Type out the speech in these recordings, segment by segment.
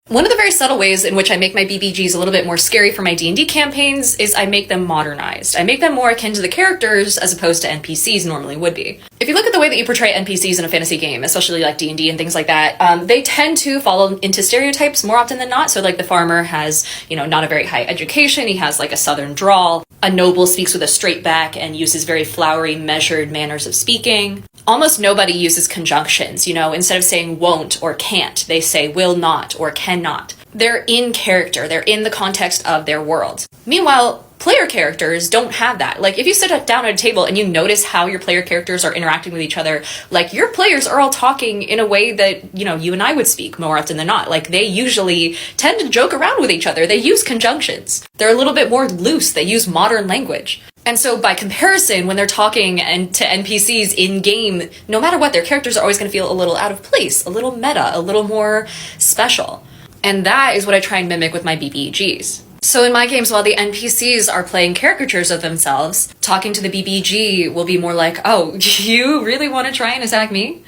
One of the very subtle ways in which I make my BBGs a little bit more scary for my D&D campaigns is I make them modernized. I make them more akin to the characters as opposed to NPCs normally would be. If you look at the way that you portray NPCs in a fantasy game, especially like D&D and things like that, they tend to follow into stereotypes more often than not. So like the farmer has, not a very high education. He has like a southern drawl. A noble speaks with a straight back and uses very flowery, measured manners of speaking. Almost nobody uses conjunctions, instead of saying won't or can't, they say will not or cannot. They're in character, they're in the context of their world. Meanwhile, player characters don't have that. Like if you sit down at a table and you notice how your player characters are interacting with each other, like your players are all talking in a way that, you and I would speak more often than not. Like they usually tend to joke around with each other. They use conjunctions. They're a little bit more loose. They use modern language. And so by comparison, when they're talking to NPCs in game, no matter what, their characters are always going to feel a little out of place, a little meta, a little more special. And that is what I try and mimic with my BBEGs. So in my games, while the NPCs are playing caricatures of themselves, talking to the BBG will be more like, oh, you really want to try and attack me?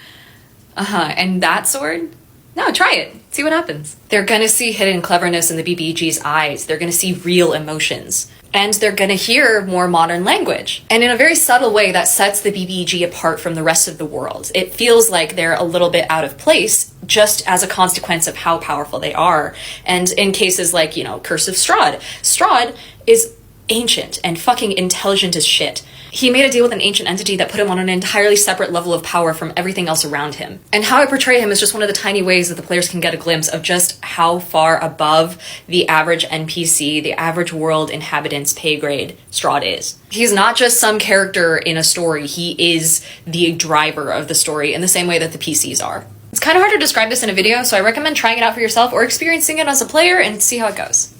And that sword? No, try it. See what happens. They're gonna see hidden cleverness in the BBG's eyes. They're gonna see real emotions. And they're gonna hear more modern language. And in a very subtle way, that sets the BBG apart from the rest of the world. It feels like they're a little bit out of place just as a consequence of how powerful they are. And in cases like, Curse of Strahd. Strahd is ancient and fucking intelligent as shit. He made a deal with an ancient entity that put him on an entirely separate level of power from everything else around him. And how I portray him is just one of the tiny ways that the players can get a glimpse of just how far above the average NPC, the average world inhabitant's pay grade Strahd is. He's not just some character in a story, he is the driver of the story in the same way that the PCs are. It's kind of hard to describe this in a video, so I recommend trying it out for yourself or experiencing it as a player and see how it goes.